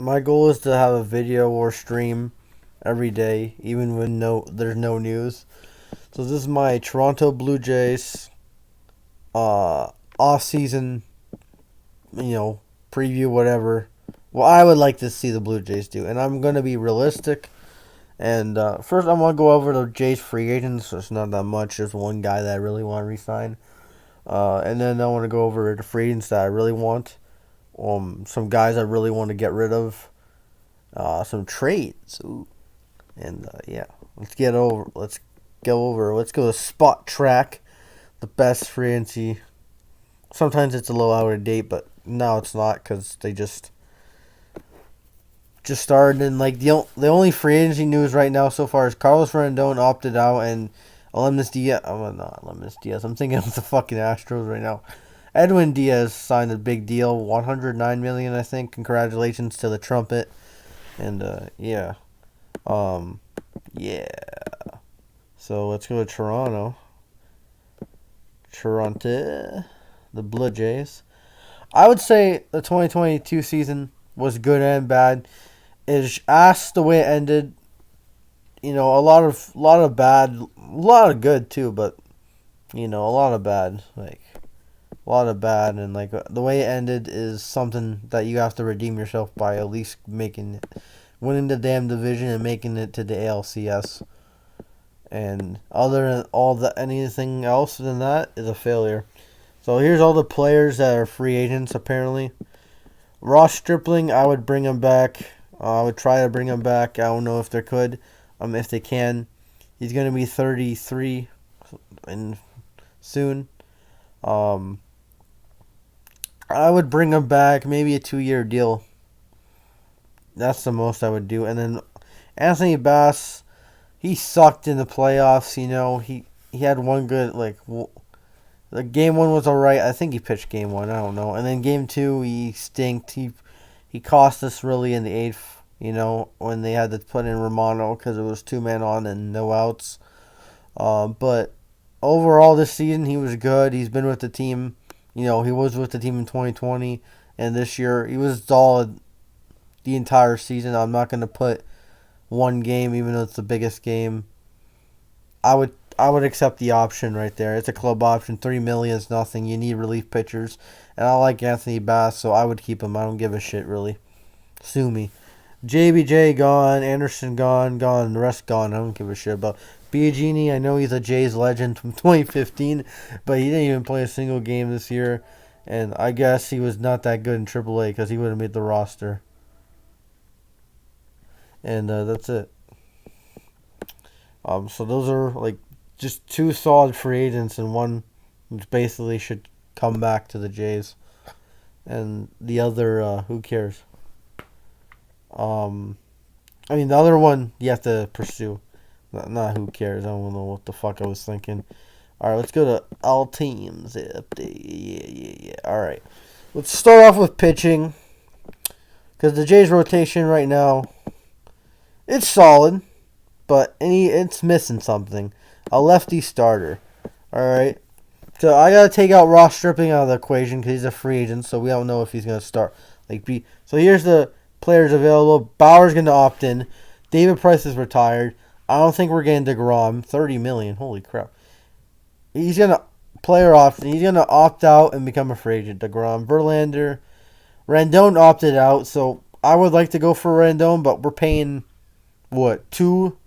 My goal is to have a video or stream every day, even when there's no news. So this is my Toronto Blue Jays off-season, you know, preview, whatever. Well, I would like to see the Blue Jays do, and I'm gonna be realistic. And first, I want to go over the Jays free agents. So it's not that much. There's one guy that I really want to resign. And then I want to go over the free agents that I really want. Some guys I really want to get rid of. Some trades. Ooh. And yeah, let's go over. Let's go to Spot Track, the best free agency. Sometimes it's a little out of date, but now it's not because they just started. And like the only free agency news right now so far is Carlos Rendon opted out and Alemus Diaz. Oh, not Alemus Diaz. I'm thinking of the fucking Astros right now. Edwin Diaz signed a big deal, $109 million, I think. Congratulations to the Trumpet. And yeah. Yeah. So let's go to Toronto. The Blue Jays. I would say the 2022 season was good and bad. It's ass the way it ended. You know, a lot of bad, a lot of good too, but you know, a lot of bad. Like a lot of bad, and like the way it ended is something that you have to redeem yourself by at least winning the damn division and making it to the ALCS. And other than anything else than that is a failure. So here's all the players that are free agents apparently. Ross Stripling, I would bring him back. I would try to bring him back. I don't know if they could. If they can, he's gonna be 33 and soon. I would bring him back. Maybe a 2-year deal. That's the most I would do. And then Anthony Bass, he sucked in the playoffs. You know, he had one good the game one was alright. I think he pitched game one. I don't know. And then game two, he stinked. He cost us really in the eighth. You know, when they had to put in Romano because it was 2 men on and no outs. But overall this season he was good. He's been with the team. You know, he was with the team in 2020, and this year he was solid the entire season. I'm not going to put one game, even though it's the biggest game. I would accept the option right there. It's a club option. $3 million is nothing. You need relief pitchers, and I like Anthony Bass, so I would keep him. I don't give a shit really. Sue me. JBJ gone, Anderson gone. The rest gone. I don't give a shit about Biagini. I know he's a Jays legend from 2015, but he didn't even play a single game this year, and I guess he was not that good in AAA because he would have made the roster. And that's it. So those are like just two solid free agents and one which basically should come back to the Jays, and the other who cares? The other one you have to pursue. Not who cares. I don't know what the fuck I was thinking. Alright, let's go to all teams update. Yeah. Alright. Let's start off with pitching. Because the Jays rotation right now, it's solid, but it's missing something. A lefty starter. Alright. So I gotta take out Ross Stripling out of the equation because he's a free agent, so we don't know if he's gonna start. So here's the players available. Bauer's going to opt in. David Price is retired. I don't think we're getting DeGrom. $30 million. Holy crap. He's going to player opt. He's going to opt out and become a free agent. DeGrom. Verlander. Rendon opted out. So I would like to go for Rendon, but we're paying, what, two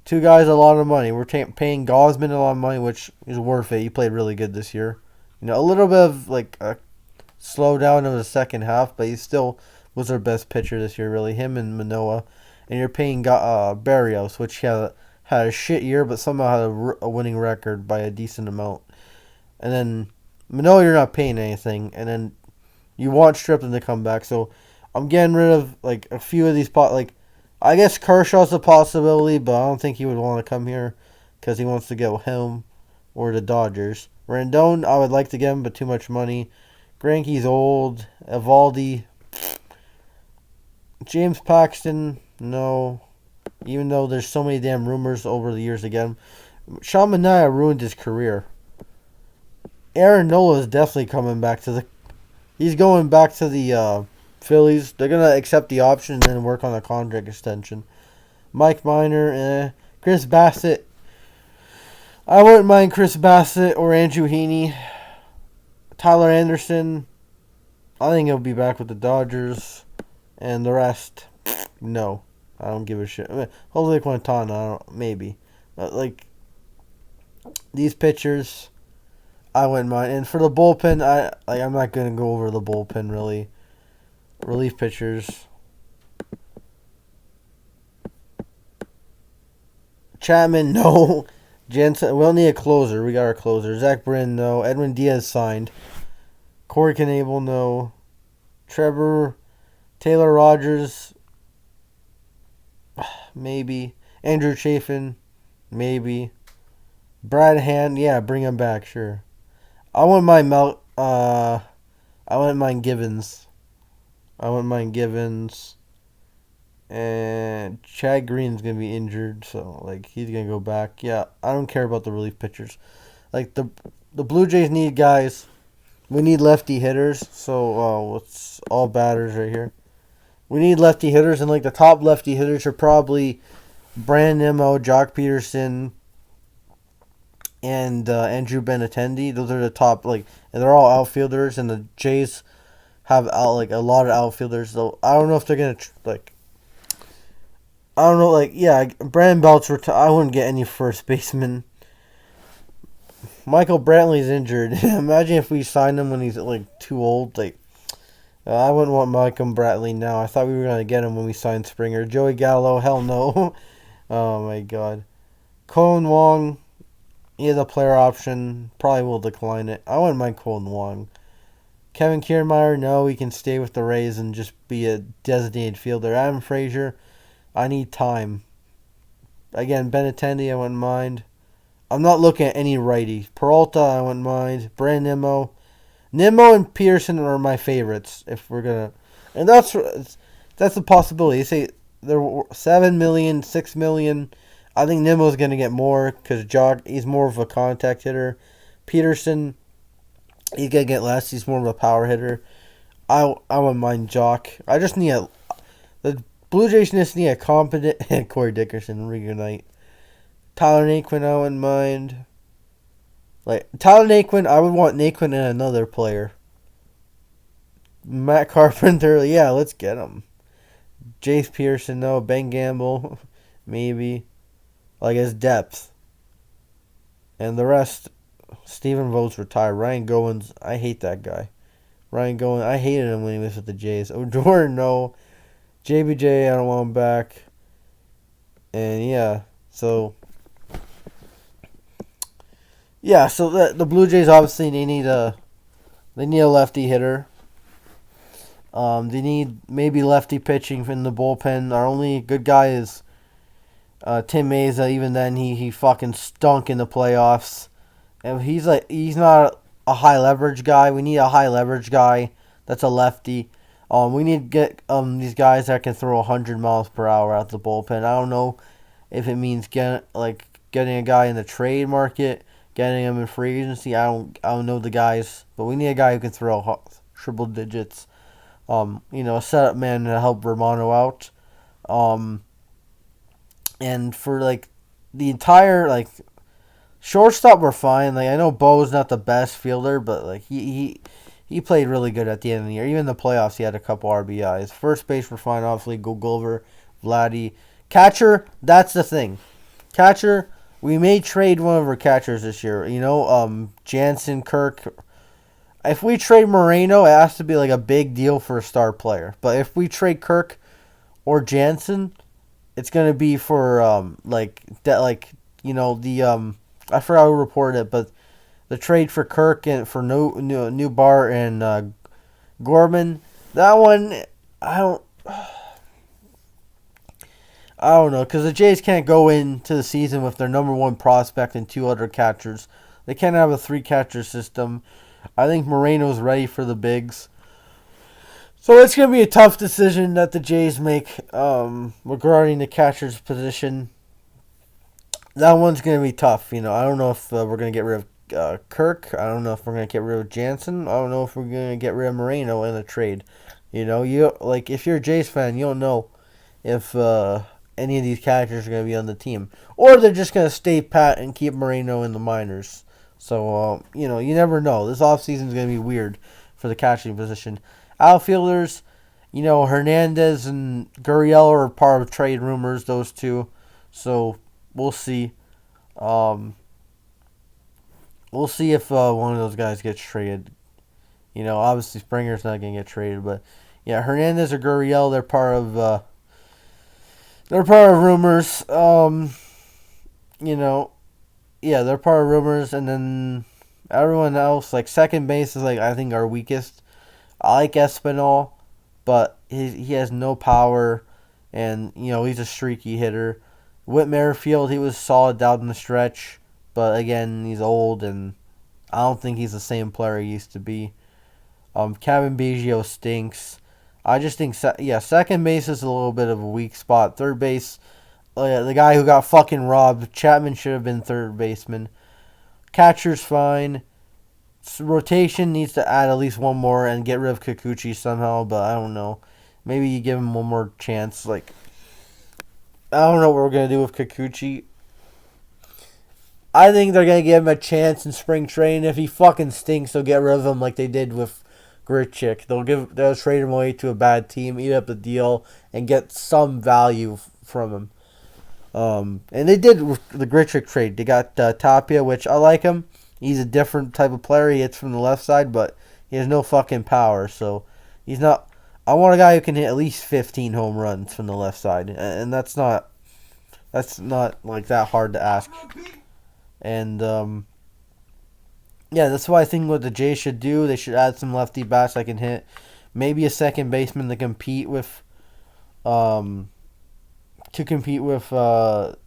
guys a lot of money. We're paying Gosman a lot of money, which is worth it. He played really good this year. You know, a little bit of like a slowdown of the second half, but he still was our best pitcher this year, really. Him and Manoah. And you're paying Barrios, which had a shit year, but somehow had a winning record by a decent amount. And then Manoah, you're not paying anything. And then you want Stripling to come back. So I'm getting rid of like a few of these I guess Kershaw's a possibility, but I don't think he would want to come here because he wants to go home or the Dodgers. Rendon, I would like to get him, but too much money. Greinke's old. Evaldi. James Paxton, no. Even though there's so many damn rumors over the years again. Sean Manaea ruined his career. Aaron Nola is definitely coming back to the... He's going back to the Phillies, they're going to accept the option and then work on a contract extension. Mike Minor, Chris Bassett. I wouldn't mind Chris Bassett or Andrew Heaney. Tyler Anderson, I think he'll be back with the Dodgers. And the rest, no. I don't give a shit. Jose Quintana, maybe. But, these pitchers, I wouldn't mind. And for the bullpen, I'm not going to go over the bullpen, really. Relief pitchers. Chapman, no. Jensen, we'll need a closer. We got our closer. Zach Brin, no. Edwin Diaz signed. Corey Knebel, no. Taylor Rogers, maybe. Andrew Chafin, maybe. Brad Hand, yeah, bring him back, sure. I wouldn't mind Givens. And Chad Green's gonna be injured, so he's gonna go back. Yeah, I don't care about the relief pitchers. The Blue Jays need guys. We need lefty hitters. So it's all batters right here. We need lefty hitters, and the top lefty hitters are probably Brandon Nimmo, Jock Peterson, and Andrew Benintendi. Those are the top and they're all outfielders. And the Jays have a lot of outfielders. Though I don't know if they're gonna I don't know. Brandon Belt's I wouldn't get any first baseman. Michael Brantley's injured. Imagine if we signed him when he's too old. I wouldn't want Michael Brantley now. I thought we were gonna get him when we signed Springer. Joey Gallo, hell no. Oh my god. Colin Wong, he has a player option. Probably will decline it. I wouldn't mind Colin Wong. Kevin Kiermaier, no, he can stay with the Rays and just be a designated fielder. Adam Frazier, I need time. Again, Benintendi, I wouldn't mind. I'm not looking at any righty. Peralta, I wouldn't mind. Brandon Nimmo. Nimmo and Pearson are my favorites if we're going to... And that's a possibility. They say they're $7 million, $6 million. I think Nimmo's going to get more because he's more of a contact hitter. Peterson, he's going to get less. He's more of a power hitter. I wouldn't mind Jock. I just need the Blue Jays just need a competent... Corey Dickerson, reignite. Tyler Naquin, I wouldn't mind. Tyler Naquin, I would want Naquin and another player. Matt Carpenter, yeah, let's get him. Jace Pearson, no. Ben Gamble, maybe. As depth. And the rest, Stephen Vogt's retired. Ryan Goins, I hate that guy. Ryan Goins, I hated him when he was with the Jays. Odor, no. JBJ, I don't want him back. And yeah, so... Yeah, so the Blue Jays obviously they need a lefty hitter. They need maybe lefty pitching in the bullpen. Our only good guy is Tim Meza. Even then, he fucking stunk in the playoffs. And he's not a high leverage guy. We need a high leverage guy that's a lefty. We need to get these guys that can throw 100 miles per hour out the bullpen. I don't know if it means getting a guy in the trade market. Getting him in free agency, I don't know the guys, but we need a guy who can throw triple digits. A setup man to help Romano out. And for the entire shortstop, we're fine. I know Bo's not the best fielder, but he played really good at the end of the year. Even in the playoffs, he had a couple RBIs. First base, we're fine. Obviously, Gulliver, Vladdy, catcher. That's the thing. Catcher. We may trade one of our catchers this year. Jansen, Kirk. If we trade Moreno, it has to be a big deal for a star player. But if we trade Kirk or Jansen, it's gonna be for I forgot who reported it, but the trade for Kirk and for Newbar and Gorman. That one, I don't know, because the Jays can't go into the season with their number one prospect and two other catchers. They can't have a three-catcher system. I think Moreno's ready for the bigs. So it's going to be a tough decision that the Jays make regarding the catcher's position. That one's going to be tough. I don't know if we're going to get rid of Kirk. I don't know if we're going to get rid of Jansen. I don't know if we're going to get rid of Moreno in a trade. You like if you're a Jays fan, you don't know if any of these catchers are going to be on the team, or they're just going to stay pat and keep Moreno in the minors. So you never know. This offseason is going to be weird for the catching position. Outfielders, Hernandez and Gurriel are part of trade rumors. Those two, so we'll see. Um, we'll see if one of those guys gets traded. Obviously Springer's not going to get traded, but yeah, Hernandez or Gurriel, they're part of rumors. Yeah, they're part of rumors, and then everyone else, like second base, is like I think our weakest. I like Espinal, but he has no power, and he's a streaky hitter. Whit Merrifield, he was solid down in the stretch, but again he's old, and I don't think he's the same player he used to be. Kevin Biggio stinks. I just think, second base is a little bit of a weak spot. Third base, the guy who got fucking robbed, Chapman should have been third baseman. Catcher's fine. Rotation needs to add at least one more and get rid of Kikuchi somehow, but I don't know. Maybe you give him one more chance. Like, I don't know what we're going to do with Kikuchi. I think they're going to give him a chance in spring training. If he fucking stinks, they'll get rid of him like they did with Grichuk. They'll trade him away to a bad team, eat up the deal, and get some value from him. And they did with the Grichuk trade. They got Tapia, which I like him. He's a different type of player. He hits from the left side, but he has no fucking power. So he's not. I want a guy who can hit at least 15 home runs from the left side, and that's not like that hard to ask. And yeah, that's why I think what the Jays should do. They should add some lefty bats that can hit. Maybe a second baseman to compete with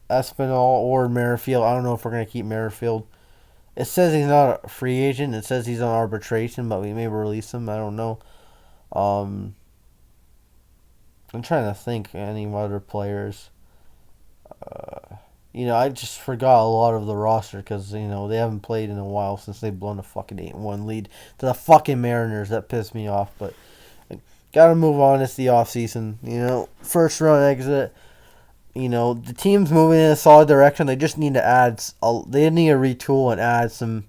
Espinal or Merrifield. I don't know if we're gonna keep Merrifield. It says he's not a free agent. It says he's on arbitration, but we may release him. I don't know. I'm trying to think any other players. I just forgot a lot of the roster because, they haven't played in a while since they've blown a fucking 8-1 lead to the fucking Mariners. That pissed me off, but gotta move on. It's the offseason. First round exit. The team's moving in a solid direction. They just need to they need to retool and add some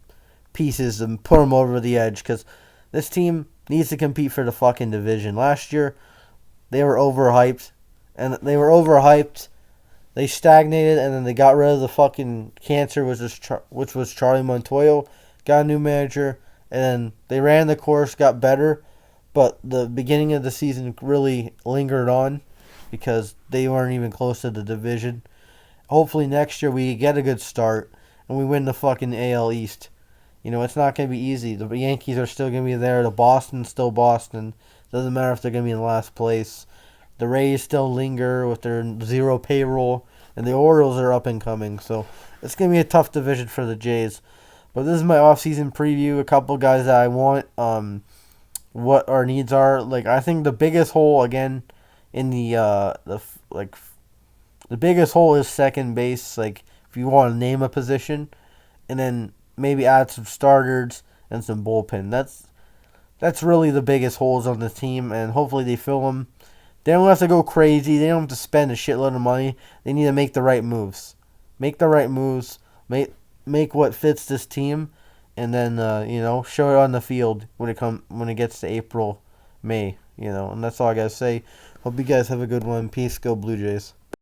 pieces and put them over the edge because this team needs to compete for the fucking division. Last year, they were overhyped. They stagnated, and then they got rid of the fucking cancer, which was Charlie Montoyo. Got a new manager, and then they ran the course, got better, but the beginning of the season really lingered on because they weren't even close to the division. Hopefully next year we get a good start and we win the fucking AL East. It's not going to be easy. The Yankees are still going to be there. The Boston's still Boston. Doesn't matter if they're going to be in last place. The Rays still linger with their zero payroll, and the Orioles are up and coming. So it's going to be a tough division for the Jays. But this is my offseason preview. A couple guys that I want, what our needs are. Like, I think the biggest hole, again, in the biggest hole is second base. Like, if you want to name a position, and then maybe add some starters and some bullpen. That's really the biggest holes on the team, and hopefully they fill them. They don't have to go crazy. They don't have to spend a shitload of money. They need to make the right moves. Make what fits this team, and then show it on the field when it gets to April, May. And that's all I gotta say. Hope you guys have a good one. Peace. Go Blue Jays.